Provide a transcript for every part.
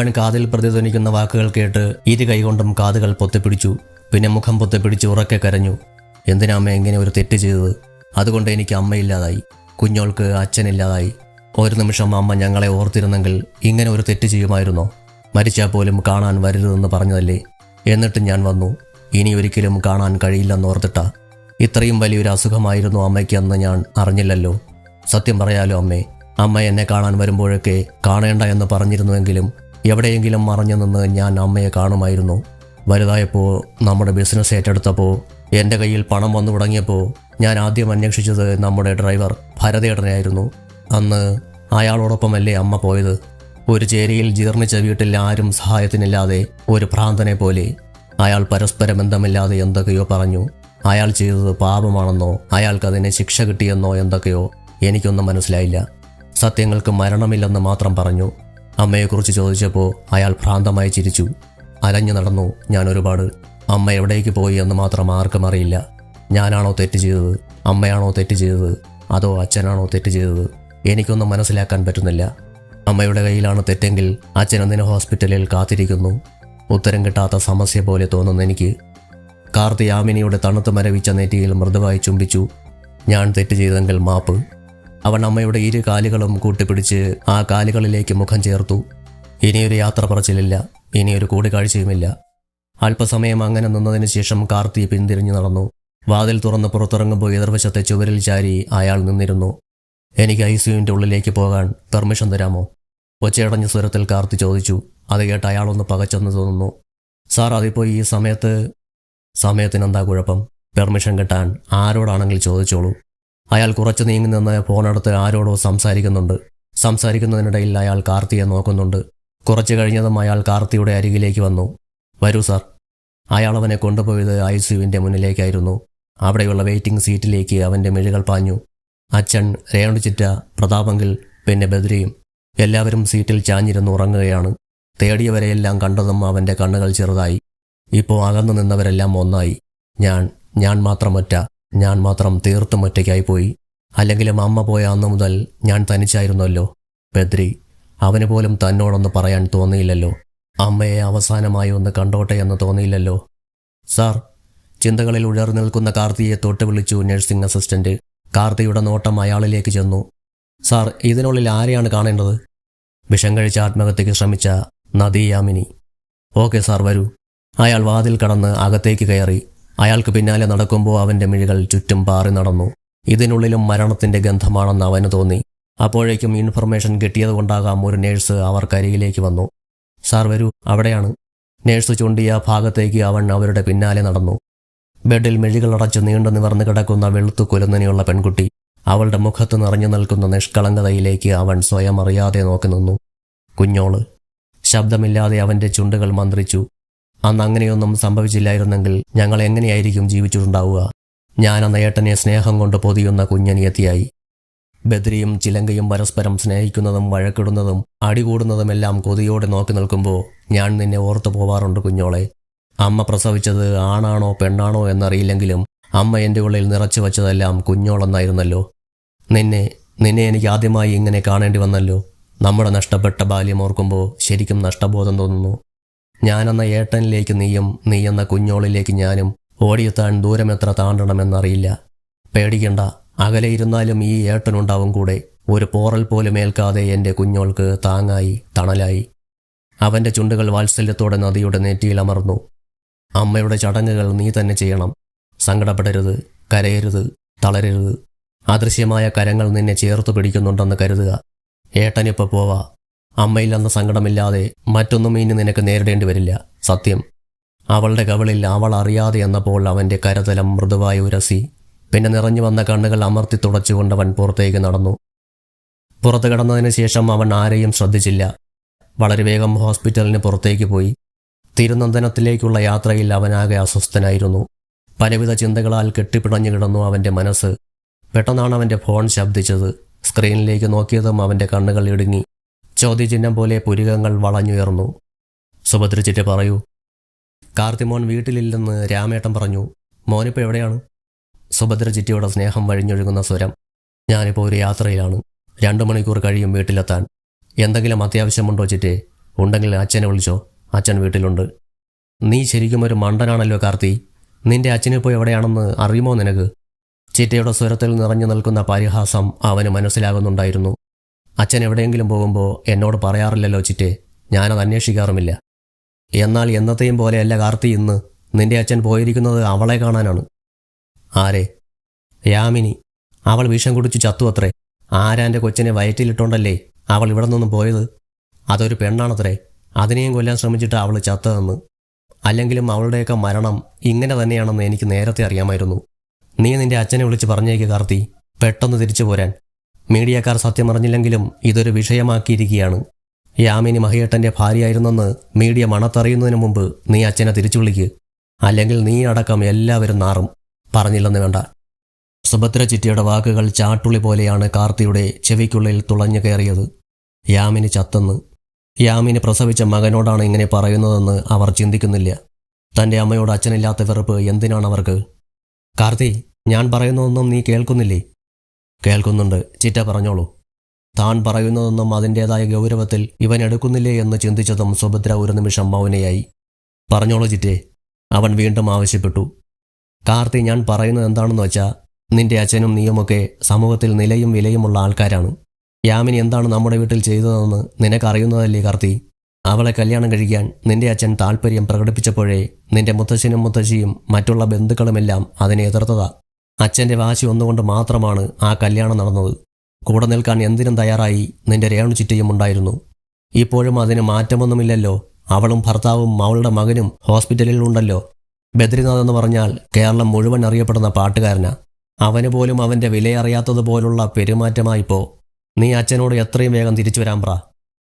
അവൻ കാതിൽ പ്രതിധ്വനിക്കുന്ന വാക്കുകൾ കേട്ട് ഇരു കൈകൊണ്ടും കാതുകൾ പൊത്തിപ്പിടിച്ചു. പിന്നെ മുഖം പൊത്തിപ്പിടിച്ച് ഉറക്കെ കരഞ്ഞു. എന്തിനാ അമ്മ ഇങ്ങനെ ഒരു തെറ്റ് ചെയ്തത്? അതുകൊണ്ട് എനിക്ക് അമ്മയില്ലാതായി, കുഞ്ഞോൾക്ക് അച്ഛനില്ലാതായി. ഒരു നിമിഷം അമ്മ ഞങ്ങളെ ഓർത്തിരുന്നെങ്കിൽ ഇങ്ങനെ ഒരു തെറ്റ് ചെയ്യുമായിരുന്നോ? മരിച്ചാൽ പോലും കാണാൻ വരരുതെന്ന് പറഞ്ഞതല്ലേ? എന്നിട്ടും ഞാൻ വന്നു. ഇനി ഒരിക്കലും കാണാൻ കഴിയില്ലെന്നോർത്തിട്ടാ. ഇത്രയും വലിയൊരു അസുഖമായിരുന്നു അമ്മയ്ക്ക് അന്ന് ഞാൻ അറിഞ്ഞില്ലല്ലോ. സത്യം പറയാലോ അമ്മേ, അമ്മ എന്നെ കാണാൻ വരുമ്പോഴൊക്കെ കാണേണ്ട എന്ന് പറഞ്ഞിരുന്നുവെങ്കിലും എവിടെയെങ്കിലും മറഞ്ഞു നിന്ന് ഞാൻ അമ്മയെ കാണുമായിരുന്നു. വലുതായപ്പോൾ നമ്മുടെ ബിസിനസ് ഏറ്റെടുത്തപ്പോൾ എൻ്റെ കയ്യിൽ പണം വന്നു തുടങ്ങിയപ്പോൾ ഞാൻ ആദ്യം അന്വേഷിച്ചത് നമ്മുടെ ഡ്രൈവർ ഭരതേട്ടനായിരുന്നു. അന്ന് അയാളോടൊപ്പമല്ലേ അമ്മ പോയത്. ഒരു ചേരിയിൽ ജീർണിച്ച വീട്ടിൽ ആരും സഹായത്തിനില്ലാതെ ഒരു ഭ്രാന്തനെ പോലെ അയാൾ പരസ്പര ബന്ധമില്ലാതെ എന്തൊക്കെയോ പറഞ്ഞു. അയാൾ ചെയ്തത് പാപമാണെന്നോ അയാൾക്കതിന് ശിക്ഷ കിട്ടിയെന്നോ എന്തൊക്കെയോ എനിക്കൊന്നും മനസ്സിലായില്ല. സത്യങ്ങൾക്ക് മരണമില്ലെന്ന് മാത്രം പറഞ്ഞു. അമ്മയെക്കുറിച്ച് ചോദിച്ചപ്പോൾ അയാൾ ഭ്രാന്തമായി ചിരിച്ചു. അലഞ്ഞു നടന്നു ഞാൻ ഒരുപാട്. അമ്മ എവിടേക്ക് പോയി എന്ന് മാത്രം ആർക്കും അറിയില്ല. ഞാനാണോ തെറ്റ് ചെയ്തത്, അമ്മയാണോ തെറ്റ് ചെയ്തത്, അതോ അച്ഛനാണോ തെറ്റ് ചെയ്തത്? എനിക്കൊന്നും മനസ്സിലാക്കാൻ പറ്റുന്നില്ല. അമ്മയുടെ കയ്യിലാണ് തെറ്റെങ്കിൽ അച്ഛൻ എന്തിന് ഹോസ്പിറ്റലിൽ കാത്തിരിക്കുന്നു? ഉത്തരം കിട്ടാത്ത സമസ്യ പോലെ തോന്നുന്നു എനിക്ക്. കാർത്തി യാമിനിയുടെ തണുത്ത് മരവിച്ച നെറ്റിയിൽ മൃദുവായി ചുംബിച്ചു. ഞാൻ തെറ്റ് ചെയ്തെങ്കിൽ മാപ്പ്. അവൻ അമ്മയുടെ ഇരു കാലുകളും കൂട്ടിപ്പിടിച്ച് ആ കാലുകളിലേക്ക് മുഖം ചേർത്തു. ഇനിയൊരു യാത്ര പറച്ചിലില്ല, ഇനിയൊരു കൂടിക്കാഴ്ചയുമില്ല. അല്പസമയം അങ്ങനെ നിന്നതിന് ശേഷം കാർത്തി പിന്തിരിഞ്ഞു നടന്നു. വാതിൽ തുറന്ന് പുറത്തിറങ്ങുമ്പോൾ എതിർവശത്തെ ചുവരിൽ ചാരി അയാൾ നിന്നിരുന്നു. എനിക്ക് ICUവിൻ്റെ ഉള്ളിലേക്ക് പോകാൻ പെർമിഷൻ തരാമോ? ഒച്ചയടഞ്ഞ സ്വരത്തിൽ കാർത്തി ചോദിച്ചു. അത് കേട്ട് അയാളൊന്ന് പകച്ചെന്ന് തോന്നുന്നു. സാർ, അതിപ്പോൾ ഈ സമയത്തിനെന്താ കുഴപ്പം? പെർമിഷൻ കിട്ടാൻ ആരോടാണെങ്കിൽ ചോദിച്ചോളൂ. അയാൾ കുറച്ച് നീങ്ങി നിന്ന് ഫോണെടുത്ത് ആരോടോ സംസാരിക്കുന്നതിനിടയിൽ അയാൾ കാർത്തിയെ നോക്കുന്നുണ്ട്. കുറച്ച് കഴിഞ്ഞതും അയാൾ കാർത്തിയുടെ അരികിലേക്ക് വന്നു. വരൂ സാർ. അയാൾ അവനെ കൊണ്ടുപോയത് ICUവിൻ്റെ മുന്നിലേക്കായിരുന്നു. അവിടെയുള്ള വെയിറ്റിംഗ് സീറ്റിലേക്ക് അവൻ്റെ മിഴികൾ പാഞ്ഞു. അച്ഛൻ, രേണുചിറ്റ, പ്രതാപങ്കിൽ, പിന്നെ ബദ്രിയും എല്ലാവരും സീറ്റിൽ ചാഞ്ഞിരുന്ന് ഉറങ്ങുകയാണ്. തേടിയവരെയെല്ലാം കണ്ടതും അവൻ്റെ കണ്ണുകൾ ചെറുതായി. ഇപ്പോൾ അകന്നു നിന്നവരെല്ലാം ഒന്നായി. ഞാൻ മാത്രം തീർത്തും ഒറ്റയ്ക്കായിപ്പോയി. അല്ലെങ്കിലും അമ്മ പോയ അന്നു മുതൽ ഞാൻ തനിച്ചായിരുന്നല്ലോ. ബദ്രി, അവന് പോലും തന്നോടൊന്ന് പറയാൻ തോന്നിയില്ലല്ലോ. അമ്മയെ അവസാനമായി ഒന്ന് കണ്ടോട്ടെ എന്ന് തോന്നിയില്ലല്ലോ. സാർ, ചിന്തകളിൽ ഉഴർന്നു നിൽക്കുന്ന കാർത്തിയെ തൊട്ട് വിളിച്ചു നഴ്സിംഗ് അസിസ്റ്റന്റ്. കാർത്തിയുടെ നോട്ടം അയാളിലേക്ക് ചെന്നു. സാർ, ഇതിനുള്ളിൽ ആരെയാണ് കാണേണ്ടത്? വിഷം കഴിച്ച ആത്മഹത്യയ്ക്ക് ശ്രമിച്ച നദി യാമിനി. ഓക്കെ സാർ, വരൂ. അയാൾ വാതിൽ കടന്ന് അകത്തേക്ക് കയറി. അയാൾക്ക് പിന്നാലെ നടക്കുമ്പോൾ അവൻ്റെ മിഴികൾ ചുറ്റും പാറി നടന്നു. ഇതിനുള്ളിലും മരണത്തിൻ്റെ ഗന്ധമാണെന്ന് അവന് തോന്നി. അപ്പോഴേക്കും ഇൻഫർമേഷൻ കിട്ടിയതുകൊണ്ടാകാം ഒരു നേഴ്സ് അവർക്കരികിലേക്ക് വന്നു. സാർ വരൂ, അവിടെയാണ്. നേഴ്സ് ചൂണ്ടിയ ഭാഗത്തേക്ക് അവൻ അവരുടെ പിന്നാലെ നടന്നു. ബെഡിൽ മിഴികളടച്ച് നീണ്ടു നിവർന്നു കിടക്കുന്ന വെളുത്തു കുലുന്നനെയുള്ള പെൺകുട്ടി. അവളുടെ മുഖത്ത് നിറഞ്ഞു നിൽക്കുന്ന നിഷ്കളങ്കതയിലേക്ക് അവൻ സ്വയം അറിയാതെ നോക്കി നിന്നു. കുഞ്ഞോള്. ശബ്ദമില്ലാതെ അവൻ്റെ ചുണ്ടുകൾ മന്ത്രിച്ചു. അന്ന് അങ്ങനെയൊന്നും സംഭവിച്ചില്ലായിരുന്നെങ്കിൽ ഞങ്ങൾ എങ്ങനെയായിരിക്കും ജീവിച്ചിട്ടുണ്ടാവുക? ഞാനെന്ന ഏട്ടനെ സ്നേഹം കൊണ്ട് പൊതിയുന്ന കുഞ്ഞനിയത്തിയായി. ബദ്രിയും ചിലങ്കയും പരസ്പരം സ്നേഹിക്കുന്നതും വഴക്കിടുന്നതും അടികൂടുന്നതുമെല്ലാം കൊതിയോടെ നോക്കി നിൽക്കുമ്പോൾ ഞാൻ നിന്നെ ഓർത്തു പോവാറുണ്ട് കുഞ്ഞോളെ. അമ്മ പ്രസവിച്ചത് ആണാണോ പെണ്ണാണോ എന്നറിയില്ലെങ്കിലും അമ്മ എൻ്റെ ഉള്ളിൽ നിറച്ചു വച്ചതെല്ലാം കുഞ്ഞോളെന്നായിരുന്നല്ലോ. നിന്നെ എനിക്ക് ആദ്യമായി ഇങ്ങനെ കാണേണ്ടി വന്നല്ലോ. നമ്മുടെ നഷ്ടപ്പെട്ട ബാല്യം ഓർക്കുമ്പോൾ ശരിക്കും നഷ്ടബോധം തോന്നുന്നു. ഞാനെന്ന ഏട്ടനിലേക്ക് നീയെന്ന കുഞ്ഞോളിലേക്ക് ഞാനും ഓടിയെത്താൻ ദൂരമെത്ര താണ്ടണമെന്നറിയില്ല. പേടിക്കണ്ട, അകലെ ഇരുന്നാലും ഈ ഏട്ടനുണ്ടാവും കൂടെ. ഒരു പോറൽ പോലും ഏൽക്കാതെ എൻ്റെ കുഞ്ഞോൾക്ക് താങ്ങായി, തണലായി. അവൻ്റെ ചുണ്ടുകൾ വാത്സല്യത്തോടെ നദിയുടെ നെറ്റിയിൽ അമർന്നു. അമ്മയുടെ ചടങ്ങുകൾ നീ തന്നെ ചെയ്യണം. സങ്കടപ്പെടരുത്, കരയരുത്, തളരരുത്. അദൃശ്യമായ കരങ്ങൾ നിന്നെ ചേർത്തു പിടിക്കുന്നുണ്ടെന്ന് കരുതുക. ഏട്ടനിപ്പോൾ പോവാ. അമ്മയില്ലെന്ന സങ്കടമില്ലാതെ മറ്റൊന്നും ഇനി നിനക്ക് നേരിടേണ്ടി വരില്ല. സത്യം. അവളുടെ കവിളിൽ അവൾ അറിയാതെ എന്നപ്പോൾ അവൻ്റെ കരതലം മൃദുവായി ഉരസി. പിന്നെ നിറഞ്ഞു വന്ന കണ്ണുകൾ അമർത്തി തുടച്ചുകൊണ്ടവൻ പുറത്തേക്ക് നടന്നു. പുറത്തു കടന്നതിന് ശേഷം അവൻ ആരെയും ശ്രദ്ധിച്ചില്ല. വളരെ വേഗം ഹോസ്പിറ്റലിന് പുറത്തേക്ക് പോയി. തിരുനന്ദനത്തിലേക്കുള്ള യാത്രയിൽ അവനാകെ അസ്വസ്ഥനായിരുന്നു. പലവിധ ചിന്തകളാൽ കെട്ടിപ്പിടഞ്ഞു കിടന്നു അവൻ്റെ മനസ്സ്. പെട്ടെന്നാണ് അവൻ്റെ ഫോൺ ശബ്ദിച്ചത്. സ്ക്രീനിലേക്ക് നോക്കിയതും അവൻ്റെ കണ്ണുകൾ ഇടുങ്ങി. ചോദ്യചിഹ്നം പോലെ പുരികങ്ങൾ വളഞ്ഞുയർന്നു. സുഭദ്രച്ചിറ്റ്, പറയൂ. കാർത്തിമോൻ വീട്ടിലില്ലെന്ന് രാമേട്ടൻ പറഞ്ഞു. മോനിപ്പോൾ എവിടെയാണ്? സുഭദ്രച്ചിറ്റിയുടെ സ്നേഹം വഴിഞ്ഞൊഴുകുന്ന സ്വരം. ഞാനിപ്പോൾ ഒരു യാത്രയിലാണ്. 2 മണിക്കൂർ കഴിയും വീട്ടിലെത്താൻ. എന്തെങ്കിലും അത്യാവശ്യമുണ്ടോ ചിറ്റേ? ഉണ്ടെങ്കിൽ അച്ഛനെ വിളിച്ചോ, അച്ഛൻ വീട്ടിലുണ്ട്. നീ ശരിക്കും ഒരു മണ്ടനാണല്ലോ കാർത്തി. നിന്റെ അച്ഛനിപ്പോൾ എവിടെയാണെന്ന് അറിയുമോ നിനക്ക്? ചിറ്റയുടെ സ്വരത്തിൽ നിറഞ്ഞു നിൽക്കുന്ന പരിഹാസം അവന് മനസ്സിലാകുന്നുണ്ടായിരുന്നു. അച്ഛൻ എവിടെയെങ്കിലും പോകുമ്പോൾ എന്നോട് പറയാറില്ലല്ലോ ചിറ്റേ, ഞാനത് അന്വേഷിക്കാറുമില്ല. എന്നാൽ എന്നത്തെയും പോലെയല്ല കാർത്തി ഇന്ന്. നിന്റെ അച്ഛൻ പോയിരിക്കുന്നത് അവളെ കാണാനാണ്. ആരെ? യാമിനി. അവൾ വിഷം കുടിച്ച് ചത്തു അത്രേ. ആരാൻ്റെ കൊച്ചിനെ വയറ്റിലിട്ടോണ്ടല്ലേ അവൾ ഇവിടെ നിന്നും പോയത്. അതൊരു പെണ്ണാണത്രേ. അതിനെയും കൊല്ലാൻ ശ്രമിച്ചിട്ട് അവൾ ചത്തതെന്ന്. അല്ലെങ്കിലും അവളുടെയൊക്കെ മരണം ഇങ്ങനെ തന്നെയാണെന്ന് എനിക്ക് നേരത്തെ അറിയാമായിരുന്നു. നീ നിന്റെ അച്ഛനെ വിളിച്ച് പറഞ്ഞേക്ക് കാർത്തി, പെട്ടെന്ന് തിരിച്ചു പോരാൻ. മീഡിയക്കാർ സത്യം അറിഞ്ഞില്ലെങ്കിലും ഇതൊരു വിഷയമാക്കിയിരിക്കുകയാണ്. യാമിനി മഹിയേട്ടൻ്റെ ഭാര്യയായിരുന്നെന്ന് മീഡിയ മണത്തറിയുന്നതിന് മുമ്പ് നീ അച്ഛനെ തിരിച്ചു വിളിക്ക്. അല്ലെങ്കിൽ നീ അടക്കം എല്ലാവരും നാറും. പറഞ്ഞില്ലെന്ന് വേണ്ട. സുഭദ്ര ചിറ്റയുടെ വാക്കുകൾ ചാട്ടുളി പോലെയാണ് കാർത്തിയുടെ ചെവിക്കുള്ളിൽ തുളഞ്ഞു കയറിയത്. യാമിനി ചത്തെന്ന്. യാമിനി പ്രസവിച്ച മകനോടാണ് ഇങ്ങനെ പറയുന്നതെന്ന് അവർ ചിന്തിക്കുന്നില്ല. തൻ്റെ അമ്മയോട് അച്ഛനില്ലാത്ത വെറുപ്പ് എന്തിനാണ് അവർക്ക്? കാർത്തി, ഞാൻ പറയുന്നതൊന്നും നീ കേൾക്കുന്നില്ലേ? കേൾക്കുന്നുണ്ട്, ചിറ്റ പറഞ്ഞോളൂ. താൻ പറയുന്നതൊന്നും അതിൻ്റേതായ ഗൗരവത്തിൽ ഇവൻ എടുക്കുന്നില്ലേ എന്ന് ചിന്തിച്ചതും സുഭദ്ര ഒരു നിമിഷം മൗനയായി. പറഞ്ഞോളൂ ചിറ്റേ, അവൻ വീണ്ടും ആവശ്യപ്പെട്ടു. കാർത്തി, ഞാൻ പറയുന്നത് എന്താണെന്ന് വെച്ചാൽ, നിന്റെ അച്ഛനും നീയുമൊക്കെ സമൂഹത്തിൽ നിലയും വിലയുമുള്ള ആൾക്കാരാണ്. യാമിനി എന്താണ് നമ്മുടെ വീട്ടിൽ ചെയ്തതെന്ന് നിനക്കറിയുന്നതല്ലേ കാർത്തി? അവളെ കല്യാണം കഴിക്കാൻ നിന്റെ അച്ഛൻ താല്പര്യം പ്രകടിപ്പിച്ചപ്പോഴേ നിന്റെ മുത്തശ്ശനും മുത്തശ്ശിയും മറ്റുള്ള ബന്ധുക്കളുമെല്ലാം അതിനെ എതിർത്തതാ. അച്ഛൻ്റെ വാശി ഒന്നുകൊണ്ട് മാത്രമാണ് ആ കല്യാണം നടന്നത്. കൂടെ നിൽക്കാൻ എന്തിനും തയ്യാറായി നിന്റെ രേണു ചിറ്റയും ഉണ്ടായിരുന്നു. ഇപ്പോഴും അതിന് മാറ്റമൊന്നുമില്ലല്ലോ. അവളും ഭർത്താവും അവളുടെ മകനും ഹോസ്പിറ്റലിൽ ഉണ്ടല്ലോ. ബദ്രിനാഥ് എന്ന് പറഞ്ഞാൽ കേരളം മുഴുവൻ അറിയപ്പെടുന്ന പാട്ടുകാരനാ. അവന് പോലും അവൻ്റെ വിലയറിയാത്തതുപോലുള്ള പെരുമാറ്റമായിപ്പോ. നീ അച്ഛനോട് എത്രയും വേഗം തിരിച്ചു വരാൻ പറ.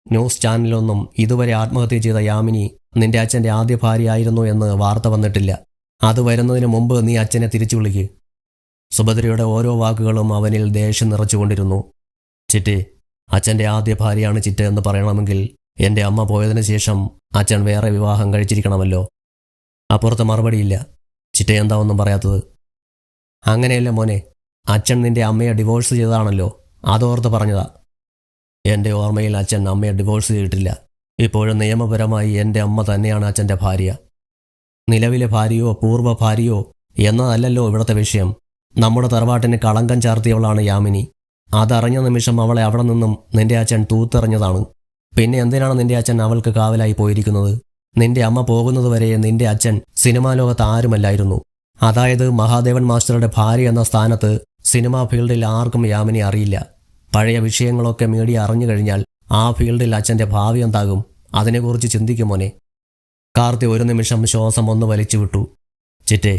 ന്യൂസ് ചാനലിലൊന്നും ഇതുവരെ ആത്മഹത്യ ചെയ്ത യാമിനി നിന്റെ അച്ഛൻ്റെ ആദ്യ ഭാര്യയായിരുന്നു എന്ന് വാർത്ത വന്നിട്ടില്ല. അത് വരുന്നതിന് മുമ്പ് നീ അച്ഛനെ തിരിച്ചു വിളിക്ക്. സുഭദ്രയുടെ ഓരോ വാക്കുകളും അവനിൽ ദേഷ്യം നിറച്ചുകൊണ്ടിരുന്നു. ചിറ്റേ, അച്ഛൻ്റെ ആദ്യ ഭാര്യയാണ് ചിറ്റ എന്ന് പറയണമെങ്കിൽ എൻ്റെ അമ്മ പോയതിനു ശേഷം അച്ഛൻ വേറെ വിവാഹം കഴിച്ചിരിക്കണമല്ലോ. അപ്പുറത്ത് മറുപടിയില്ല. ചിറ്റ എന്താ ഒന്നും പറയാത്തത്? അങ്ങനെയല്ല മോനെ, അച്ഛൻ നിന്റെ അമ്മയെ ഡിവോഴ്സ് ചെയ്തതാണല്ലോ, അതോർത്ത് പറഞ്ഞതാ. എൻ്റെ ഓർമ്മയിൽ അച്ഛൻ അമ്മയെ ഡിവോഴ്സ് ചെയ്തിട്ടില്ല. ഇപ്പോഴും നിയമപരമായി എൻ്റെ അമ്മ തന്നെയാണ് അച്ഛൻ്റെ ഭാര്യ. നിലവിലെ ഭാര്യയോ പൂർവ്വ ഭാര്യയോ എന്നതല്ലല്ലോ ഇവിടുത്തെ വിഷയം. നമ്മുടെ തറവാട്ടിന് കളങ്കം ചാർത്തിയവളാണ് യാമിനി. അതറിഞ്ഞ നിമിഷം അവളെ അവിടെ നിന്നും നിന്റെ അച്ഛൻ തൂത്തെറിഞ്ഞതാണ്. പിന്നെ എന്തിനാണ് നിന്റെ അച്ഛൻ അവൾക്ക് കാവലായി പോയിരിക്കുന്നത്? നിന്റെ അമ്മ പോകുന്നതുവരെ നിന്റെ അച്ഛൻ സിനിമാ ലോകത്ത് ആരുമല്ലായിരുന്നു. അതായത് മഹാദേവൻ മാസ്റ്ററുടെ ഭാര്യ എന്ന സ്ഥാനത്ത് സിനിമാ ഫീൽഡിൽ ആർക്കും യാമിനി അറിയില്ല. പഴയ വിഷയങ്ങളൊക്കെ മീഡിയ അറിഞ്ഞു കഴിഞ്ഞാൽ ആ ഫീൽഡിൽ അച്ഛൻ്റെ ഭാവി എന്താകും? അതിനെക്കുറിച്ച് ചിന്തിക്കുമോനെ. കാർത്തി ഒരു നിമിഷം ശ്വാസം ഒന്ന് വലിച്ചു വിട്ടു. ചിറ്റേ,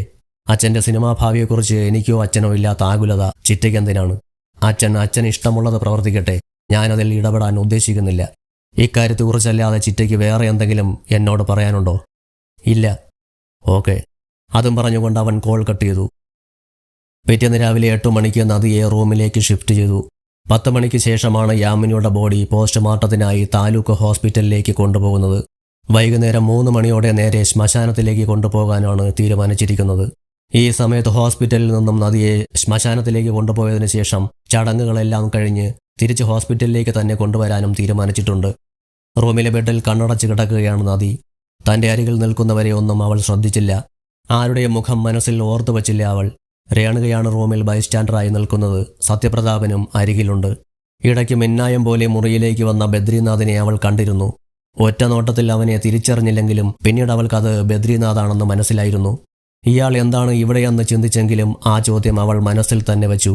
അച്ഛൻ്റെ സിനിമാ ഭാവിയെക്കുറിച്ച് എനിക്കോ അച്ഛനോ ഇല്ലാത്ത ആകുലത ചിറ്റയ്ക്കെന്തിനാണ്? അച്ഛൻ ഇഷ്ടമുള്ളത് പ്രവർത്തിക്കട്ടെ. ഞാനതിൽ ഇടപെടാൻ ഉദ്ദേശിക്കുന്നില്ല. ഇക്കാര്യത്തെക്കുറിച്ചല്ലാതെ ചിറ്റയ്ക്ക് വേറെ എന്തെങ്കിലും എന്നോട് പറയാനുണ്ടോ? ഇല്ല. ഓക്കെ. അതും പറഞ്ഞുകൊണ്ട് അവൻ കോൾ കട്ട് ചെയ്തു. പിറ്റേന്ന് രാവിലെ 8 മണിക്ക് നദിയെ റൂമിലേക്ക് ഷിഫ്റ്റ് ചെയ്തു. 10 മണിക്ക് ശേഷമാണ് യാമിനിയുടെ ബോഡി പോസ്റ്റ്മോർട്ടത്തിനായി താലൂക്ക് ഹോസ്പിറ്റലിലേക്ക് കൊണ്ടുപോകുന്നത്. വൈകുന്നേരം 3 മണിയോടെ നേരെ ശ്മശാനത്തിലേക്ക് കൊണ്ടുപോകാനാണ് തീരുമാനിച്ചിരിക്കുന്നത്. ഈ സമയത്ത് ഹോസ്പിറ്റലിൽ നിന്നും നദിയെ ശ്മശാനത്തിലേക്ക് കൊണ്ടുപോയതിനു ശേഷം ചടങ്ങുകളെല്ലാം കഴിഞ്ഞ് തിരിച്ച് ഹോസ്പിറ്റലിലേക്ക് തന്നെ കൊണ്ടുവരാനും തീരുമാനിച്ചിട്ടുണ്ട്. റൂമിലെ ബെഡിൽ കണ്ണടച്ച് കിടക്കുകയാണ് നദി. തൻ്റെ അരികിൽ നിൽക്കുന്നവരെ ഒന്നും അവൾ ശ്രദ്ധിച്ചില്ല. ആരുടെയും മുഖം മനസ്സിൽ ഓർത്തു വച്ചില്ല അവൾ. രേണുകയാണ് റൂമിൽ ബൈസ്റ്റാൻഡറായി നിൽക്കുന്നത്. സത്യപ്രതാപനും അരികിലുണ്ട്. ഇടയ്ക്ക് മിന്നായം പോലെ മുറിയിലേക്ക് വന്ന ബദ്രിനാഥിനെ അവൾ കണ്ടിരുന്നു. ഒറ്റ നോട്ടത്തിൽ അവനെ തിരിച്ചറിഞ്ഞില്ലെങ്കിലും പിന്നീട് അവൾക്കത് ബദ്രിനാഥാണെന്ന് മനസ്സിലായിരുന്നു. ഇയാൾ എന്താണ് ഇവിടെയെന്ന് ചിന്തിച്ചെങ്കിലും ആ ചോദ്യം അവൾ മനസ്സിൽ തന്നെ വച്ചു.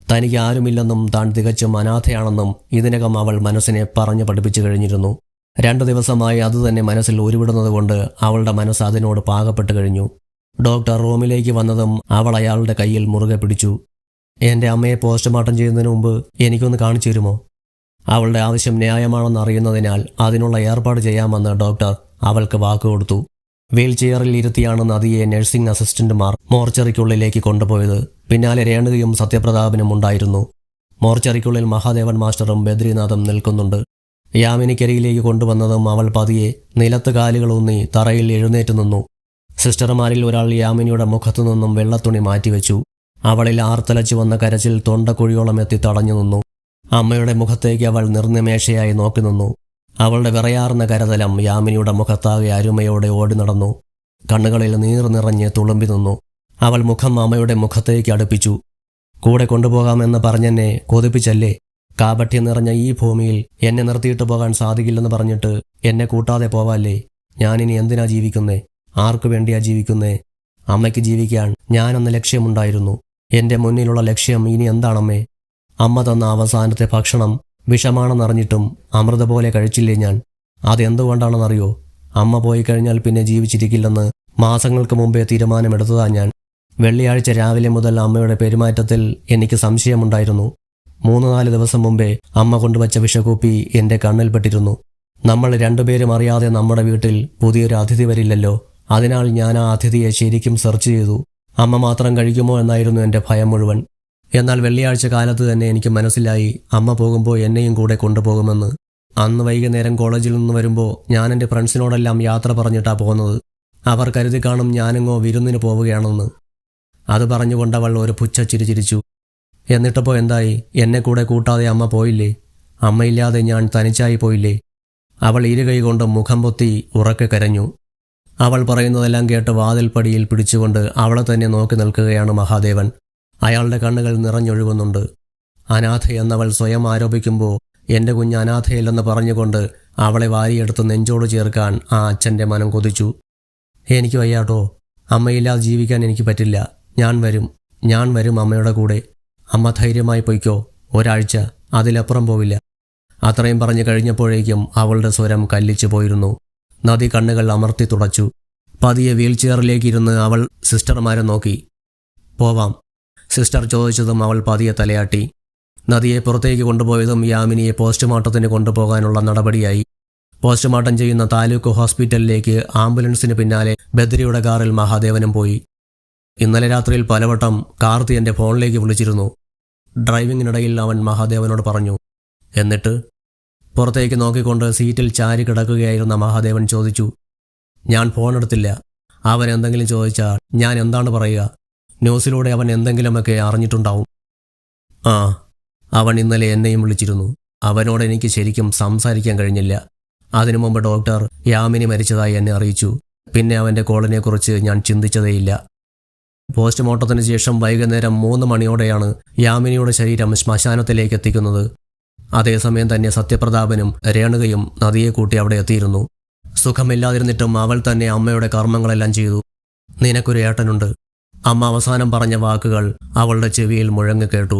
തനിക്ക് ആരുമില്ലെന്നും താൻ തികച്ചും അനാഥയാണെന്നും ഇതിനകം അവൾ മനസ്സിനെ പറഞ്ഞു പഠിപ്പിച്ചു കഴിഞ്ഞിരുന്നു. 2 ദിവസമായി അതുതന്നെ മനസ്സിൽ ഉരുവിടുന്നതുകൊണ്ട് അവളുടെ മനസ്സ് അതിനോട് പാകപ്പെട്ട് കഴിഞ്ഞു. ഡോക്ടർ റൂമിലേക്ക് വന്നതും അവൾ അയാളുടെ കയ്യിൽ മുറുകെ പിടിച്ചു. എൻ്റെ അമ്മയെ പോസ്റ്റ്മോർട്ടം ചെയ്യുന്നതിന് മുമ്പ് എനിക്കൊന്ന് കാണിച്ചു തരുമോ? അവളുടെ ആവശ്യം ന്യായമാണെന്ന് അറിയുന്നതിനാൽ അതിനുള്ള ഏർപ്പാട് ചെയ്യാമെന്ന് ഡോക്ടർ അവൾക്ക് വാക്കുകൊടുത്തു. വീൽ ചെയറിൽ ഇരുത്തിയാണ് നദിയെ നഴ്സിംഗ് അസിസ്റ്റന്റുമാർ മോർച്ചറിക്കുള്ളിലേക്ക് കൊണ്ടുപോയത്. പിന്നാലെ രേണുകയും സത്യപ്രതാപനും ഉണ്ടായിരുന്നു. മോർച്ചറിക്കുള്ളിൽ മഹാദേവൻ മാസ്റ്ററും ബദ്രിനാഥും നിൽക്കുന്നുണ്ട്. യാമിനിക്കരിയിലേക്ക് കൊണ്ടുവന്നതും അവൾ പതിയെ നിലത്ത് കാലുകളൂന്നി തറയിൽ എഴുന്നേറ്റ് നിന്നു. സിസ്റ്റർമാരിൽ ഒരാൾ യാമിനിയുടെ മുഖത്തു നിന്നും വെള്ളത്തുണി മാറ്റിവെച്ചു. അവളിൽ ആർത്തലച്ചു വന്ന കരച്ചിൽ തൊണ്ടക്കുഴിയോളം എത്തി തടഞ്ഞു നിന്നു. അമ്മയുടെ മുഖത്തേക്ക് അവൾ നിർനിമേഷയായി നോക്കി നിന്നു. അവളുടെ വിറയാർന്ന കരതലം യാമിനിയുടെ മുഖത്താകെ അരുമയോടെ ഓടി നടന്നു. കണ്ണുകളിൽ നീർ നിറഞ്ഞ് തുളുമ്പി നിന്നു. അവൾ മുഖം അമ്മയുടെ മുഖത്തേക്ക് അടുപ്പിച്ചു. കൂടെ കൊണ്ടുപോകാമെന്ന് പറഞ്ഞെന്നെ കൊതിപ്പിച്ചല്ലേ? കാപട്യം നിറഞ്ഞ ഈ ഭൂമിയിൽ എന്നെ നിർത്തിയിട്ട് പോകാൻ സാധിക്കില്ലെന്ന് പറഞ്ഞിട്ട് എന്നെ കൂട്ടാതെ പോവാല്ലേ? ഞാനിനി എന്തിനാ ജീവിക്കുന്നേ? ആർക്കു വേണ്ടിയാ ജീവിക്കുന്നേ? അമ്മയ്ക്ക് ജീവിക്കാൻ ഞാനെന്ന ലക്ഷ്യമുണ്ടായിരുന്നു. എൻ്റെ മുന്നിലുള്ള ലക്ഷ്യം ഇനി എന്താണമ്മേ? അമ്മ തന്ന അവസാനത്തെ ഭക്ഷണം വിഷമാണെന്നറിഞ്ഞിട്ടും അമൃത പോലെ കഴിച്ചില്ലേ ഞാൻ? അതെന്തുകൊണ്ടാണെന്നറിയോ? അമ്മ പോയി കഴിഞ്ഞാൽ പിന്നെ ജീവിച്ചിരിക്കില്ലെന്ന് മാസങ്ങൾക്ക് മുമ്പേ തീരുമാനമെടുത്തതാ ഞാൻ. വെള്ളിയാഴ്ച രാവിലെ മുതൽ അമ്മയുടെ പെരുമാറ്റത്തിൽ എനിക്ക് സംശയമുണ്ടായിരുന്നു. 3-4 ദിവസം മുമ്പേ അമ്മ കൊണ്ടുവച്ച വിഷകൂപ്പി എൻ്റെ കണ്ണിൽപ്പെട്ടിരുന്നു. നമ്മൾ രണ്ടുപേരും അറിയാതെ നമ്മുടെ വീട്ടിൽ പുതിയൊരു അതിഥി വരില്ലല്ലോ. അതിനാൽ ഞാൻ ആ അതിഥിയെ ശരിക്കും സെർച്ച് ചെയ്തു. അമ്മ മാത്രം കഴിക്കുമോ എന്നായിരുന്നു എൻ്റെ ഭയം മുഴുവൻ. എന്നാൽ വെള്ളിയാഴ്ച കാലത്ത് തന്നെ എനിക്ക് മനസ്സിലായി അമ്മ പോകുമ്പോൾ എന്നെയും കൂടെ കൊണ്ടുപോകുമെന്ന്. അന്ന് വൈകുന്നേരം കോളേജിൽ നിന്ന് വരുമ്പോൾ ഞാൻ എൻ്റെ ഫ്രണ്ട്സിനോടെല്ലാം യാത്ര പറഞ്ഞിട്ടാ പോകുന്നത്. അവർ കരുതി കാണും ഞാനെങ്ങോ വിരുന്നിന് പോവുകയാണെന്ന്. അത് പറഞ്ഞുകൊണ്ടവൾ ഒരു പുച്ഛച്ചിരി ചിരിച്ചു. എന്നിട്ടപ്പോൾ എന്തായി? എന്നെ കൂടെ കൂട്ടാതെ അമ്മ പോയില്ലേ? അമ്മയില്ലാതെ ഞാൻ തനിച്ചായി പോയില്ലേ? അവൾ ഇരുകൈ കൊണ്ട് മുഖം പൊത്തി ഉറക്കെ കരഞ്ഞു. അവൾ പറയുന്നതെല്ലാം കേട്ട് വാതിൽപ്പടിയിൽ പിടിച്ചുകൊണ്ട് അവളെ തന്നെ നോക്കി നിൽക്കുകയാണ് മഹാദേവൻ. അയാളുടെ കണ്ണുകൾ നിറഞ്ഞൊഴുകുന്നുണ്ട്. അനാഥയെന്നവൾ സ്വയം ആരോപിക്കുമ്പോൾ എൻ്റെ കുഞ്ഞ് അനാഥയല്ലെന്ന് പറഞ്ഞുകൊണ്ട് അവളെ വാരിയെടുത്ത് നെഞ്ചോട് ചേർക്കാൻ ആ അച്ഛൻ്റെ മനം കൊതിച്ചു. എനിക്ക് വയ്യാട്ടോ. അമ്മയില്ലാതെ ജീവിക്കാൻ എനിക്ക് പറ്റില്ല. ഞാൻ വരും അമ്മയുടെ കൂടെ. അമ്മ ധൈര്യമായി പൊയ്ക്കോ. ഒരാഴ്ച, അതിലപ്പുറം പോവില്ല. അത്രയും പറഞ്ഞു കഴിഞ്ഞപ്പോഴേക്കും അവളുടെ സ്വരം കല്ലിച്ചു പോയിരുന്നു. നദി കണ്ണുകൾ അമർത്തി തുടച്ചു. പതിയെ വീൽചെയറിലേക്കിരുന്ന് അവൾ സിസ്റ്റർമാരെ നോക്കി. പോവാം സിസ്റ്റർ ചോദിച്ചതും അവൾ പതിയെ തലയാട്ടി. നദിയെ പുറത്തേക്ക് കൊണ്ടുപോയതും യാമിനിയെ പോസ്റ്റ്മോർട്ടത്തിന് കൊണ്ടുപോകാനുള്ള നടപടിയായി. പോസ്റ്റ്മോർട്ടം ചെയ്യുന്ന താലൂക്ക് ഹോസ്പിറ്റലിലേക്ക് ആംബുലൻസിന് പിന്നാലെ ബദ്രിയുടെ കാറിൽ മഹാദേവനും പോയി. ഇന്നലെ രാത്രിയിൽ പലവട്ടം കാർത്തി എൻ്റെ ഫോണിലേക്ക് വിളിച്ചിരുന്നു. ഡ്രൈവിങ്ങിനിടയിൽ അവൻ മഹാദേവനോട് പറഞ്ഞു. എന്നിട്ട് പുറത്തേക്ക് നോക്കിക്കൊണ്ട് സീറ്റിൽ ചാരി കിടക്കുകയായിരുന്ന മഹാദേവൻ ചോദിച്ചു. ഞാൻ ഫോണെടുത്തില്ല. അവൻ എന്തെങ്കിലും ചോദിച്ചാൽ ഞാൻ എന്താണ് പറയുക? ന്യൂസിലൂടെ അവൻ എന്തെങ്കിലുമൊക്കെ അറിഞ്ഞിട്ടുണ്ടാവും. ആ, അവൻ ഇന്നലെ എന്നെയും വിളിച്ചിരുന്നു. അവനോട് എനിക്ക് ശരിക്കും സംസാരിക്കാൻ കഴിഞ്ഞില്ല. അതിനു മുമ്പ് ഡോക്ടർ യാമിനി മരിച്ചതായി എന്നെ അറിയിച്ചു. പിന്നെ അവൻ്റെ കോളിനെക്കുറിച്ച് ഞാൻ ചിന്തിച്ചതേയില്ല. പോസ്റ്റ്മോർട്ടത്തിന് ശേഷം വൈകുന്നേരം 3 മണിയോടെയാണ് യാമിനിയുടെ ശരീരം ശ്മശാനത്തിലേക്ക് എത്തിക്കുന്നത്. അതേസമയം തന്നെ സത്യപ്രതാപനും രേണുകയും നദിയെ കൂട്ടി അവിടെ എത്തിയിരുന്നു. സുഖമില്ലാതിരുന്നിട്ടും അവൾ തന്നെ അമ്മയുടെ കർമ്മങ്ങളെല്ലാം ചെയ്തു. നിനക്കൊരു ഏട്ടനുണ്ട്. അമ്മ അവസാനം പറഞ്ഞ വാക്കുകൾ അവളുടെ ചെവിയിൽ മുഴങ്ങി കേട്ടു.